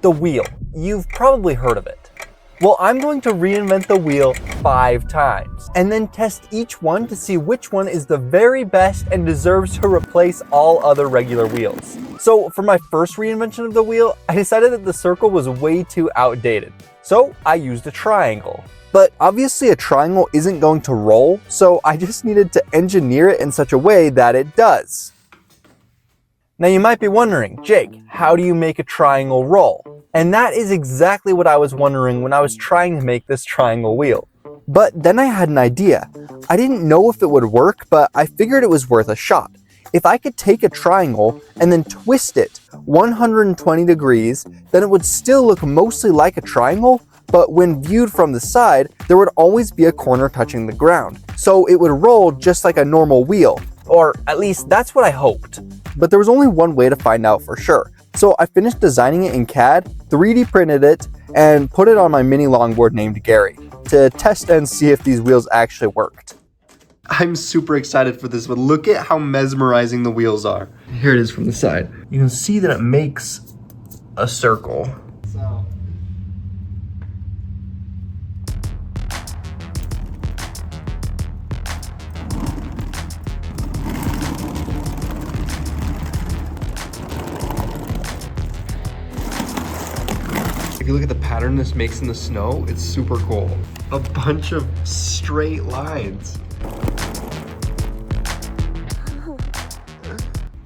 The wheel. You've probably heard of it. Well, I'm going to reinvent the wheel 5 times and then test each one to see which one is the very best and deserves to replace all other regular wheels. So for my first reinvention of the wheel, I decided that the circle was way too outdated. So I used a triangle. But obviously a triangle isn't going to roll, so I just needed to engineer it in such a way that it does. Now you might be wondering, Jake, how do you make a triangle roll? And that is exactly what I was wondering when I was trying to make this triangle wheel. But then I had an idea. I didn't know if it would work, but I figured it was worth a shot. If I could take a triangle and then twist it 120 degrees, then it would still look mostly like a triangle, but when viewed from the side, there would always be a corner touching the ground. So it would roll just like a normal wheel, or at least that's what I hoped. But there was only one way to find out for sure. So I finished designing it in CAD, 3D printed it, and put it on my mini longboard named Gary to test and see if these wheels actually worked. I'm super excited for this one. Look at how mesmerizing the wheels are. Here it is from the side. You can see that it makes a circle. If you look at the pattern this makes in the snow, it's super cool. A bunch of straight lines.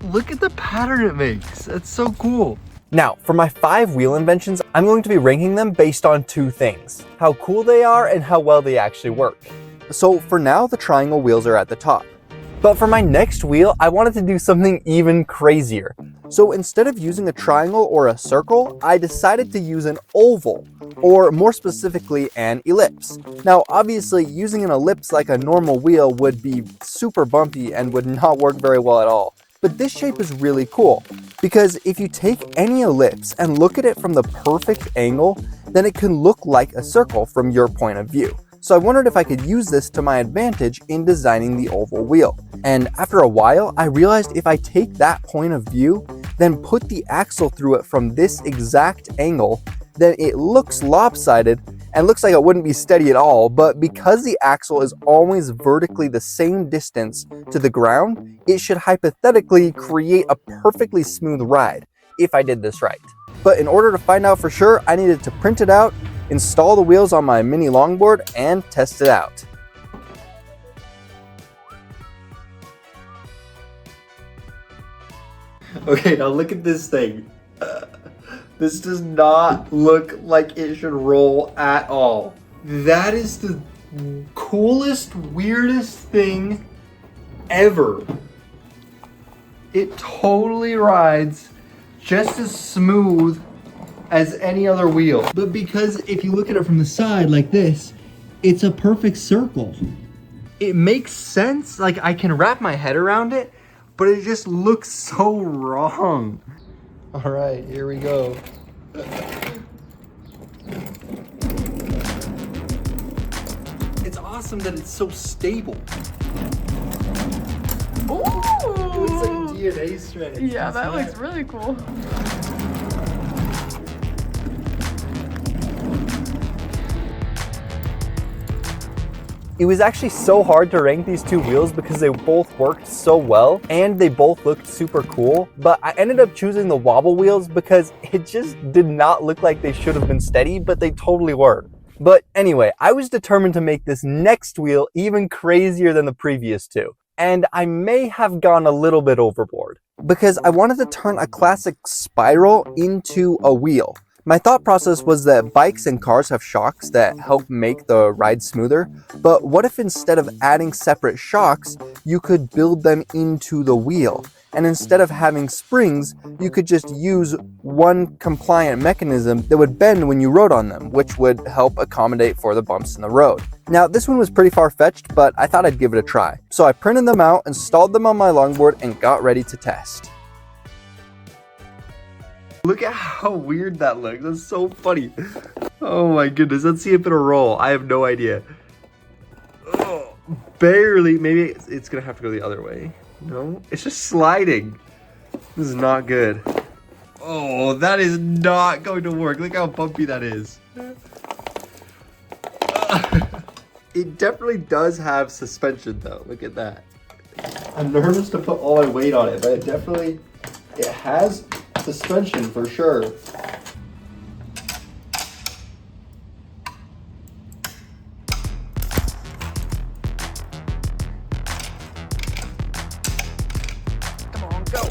Look at the pattern it makes. That's so cool. Now, for my 5 wheel inventions, I'm going to be ranking them based on 2 things: how cool they are and how well they actually work. So for now, the triangle wheels are at the top. But for my next wheel, I wanted to do something even crazier. So instead of using a triangle or a circle, I decided to use an oval, or more specifically, an ellipse. Now, obviously, using an ellipse like a normal wheel would be super bumpy and would not work very well at all. But this shape is really cool, because if you take any ellipse and look at it from the perfect angle, then it can look like a circle from your point of view. So I wondered if I could use this to my advantage in designing the oval wheel. And after a while, I realized if I take that point of view, then put the axle through it from this exact angle, then it looks lopsided and looks like it wouldn't be steady at all. But because the axle is always vertically the same distance to the ground, it should hypothetically create a perfectly smooth ride if I did this right. But in order to find out for sure, I needed to print it out, install the wheels on my mini longboard, and test it out. Okay, now look at this thing. This does not look like it should roll at all. That is the coolest, weirdest thing ever. It totally rides just as smooth as any other wheel. But because if you look at it from the side like this, it's a perfect circle. It makes sense, like I can wrap my head around it, but it just looks so wrong. All right, here we go. It's awesome that it's so stable. Ooh! It looks like a DNA strand. Yeah, that looks really cool. It was actually so hard to rank these 2 wheels because they both worked so well and they both looked super cool, but I ended up choosing the wobble wheels because it just did not look like they should have been steady, but they totally were. But anyway, I was determined to make this next wheel even crazier than the previous 2. And I may have gone a little bit overboard because I wanted to turn a classic spiral into a wheel. My thought process was that bikes and cars have shocks that help make the ride smoother, but what if instead of adding separate shocks, you could build them into the wheel? And instead of having springs, you could just use one compliant mechanism that would bend when you rode on them, which would help accommodate for the bumps in the road. Now, this one was pretty far-fetched, but I thought I'd give it a try. So I printed them out, installed them on my longboard, and got ready to test. Look at how weird that looks. That's so funny. Oh my goodness. Let's see if it'll roll. I have no idea. Oh, barely. Maybe it's gonna have to go the other way. No, it's just sliding. This is not good. Oh, that is not going to work. Look how bumpy that is. It definitely does have suspension though. Look at that. I'm nervous to put all my weight on it, but it has suspension for sure. Come on, go.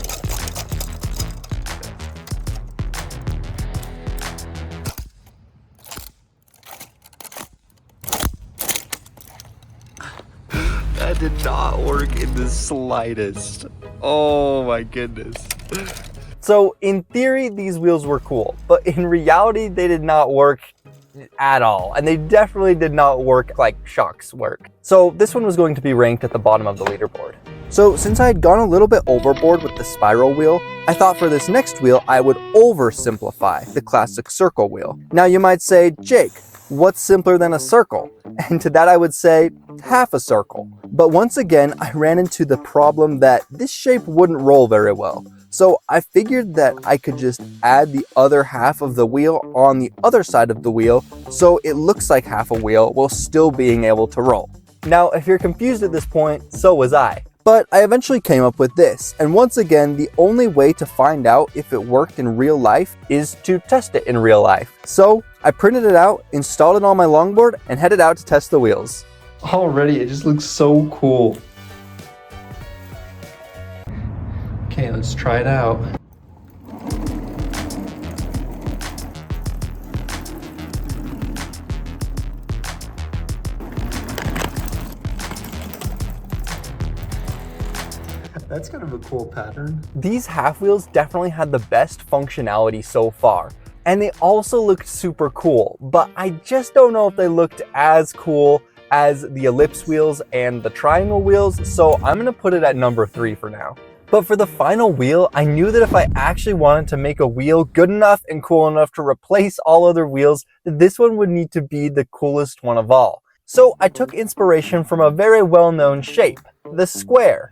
That did not work in the slightest. Oh my goodness. So in theory, these wheels were cool, but in reality, they did not work at all. And they definitely did not work like shocks work. So this one was going to be ranked at the bottom of the leaderboard. So since I had gone a little bit overboard with the spiral wheel, I thought for this next wheel, I would oversimplify the classic circle wheel. Now you might say, Jake, what's simpler than a circle? And to that I would say, half a circle. But once again, I ran into the problem that this shape wouldn't roll very well. So I figured that I could just add the other half of the wheel on the other side of the wheel so it looks like half a wheel while still being able to roll. Now, if you're confused at this point, so was I. But I eventually came up with this, and once again, the only way to find out if it worked in real life is to test it in real life. So I printed it out, installed it on my longboard, and headed out to test the wheels. Already, it just looks so cool. Okay, let's try it out. That's kind of a cool pattern. These half wheels definitely had the best functionality so far. And they also looked super cool, but I just don't know if they looked as cool as the ellipse wheels and the triangle wheels, so I'm gonna put it at number 3 for now. But for the final wheel, I knew that if I actually wanted to make a wheel good enough and cool enough to replace all other wheels, that this one would need to be the coolest one of all. So I took inspiration from a very well-known shape, the square.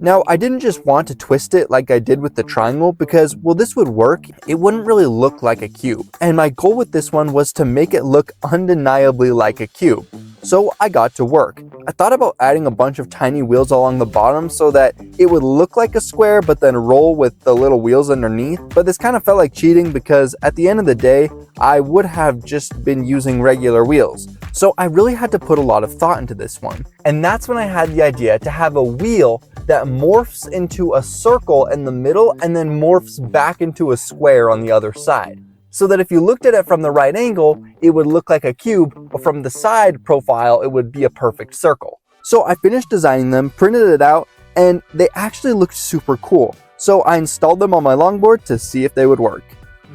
Now, I didn't just want to twist it like I did with the triangle because, well, this would work. It wouldn't really look like a cube. And my goal with this one was to make it look undeniably like a cube. So I got to work. I thought about adding a bunch of tiny wheels along the bottom so that it would look like a square but then roll with the little wheels underneath. But this kind of felt like cheating because at the end of the day, I would have just been using regular wheels. So I really had to put a lot of thought into this one. And that's when I had the idea to have a wheel that morphs into a circle in the middle and then morphs back into a square on the other side. So that if you looked at it from the right angle, it would look like a cube, but from the side profile, it would be a perfect circle. So I finished designing them, printed it out, and they actually looked super cool. So I installed them on my longboard to see if they would work.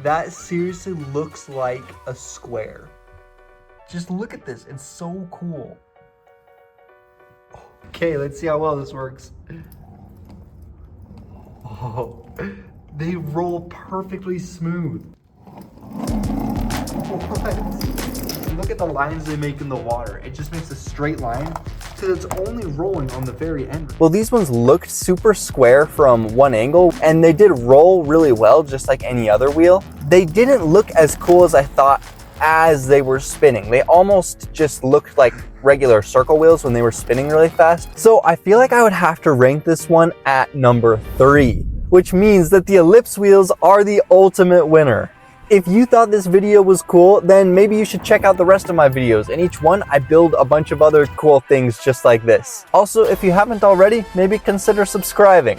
That seriously looks like a square. Just look at this, it's so cool. Okay, let's see how well this works. Oh, they roll perfectly smooth. What? Look at the lines they make in the water. It just makes a straight line because it's only rolling on the very end. Well, these ones looked super square from one angle and they did roll really well, just like any other wheel. They didn't look as cool as I thought as they were spinning. They almost just looked like regular circle wheels when they were spinning really fast. So I feel like I would have to rank this one at number 3, which means that the ellipse wheels are the ultimate winner. If you thought this video was cool, then maybe you should check out the rest of my videos. In each one, I build a bunch of other cool things just like this. Also, if you haven't already, maybe consider subscribing.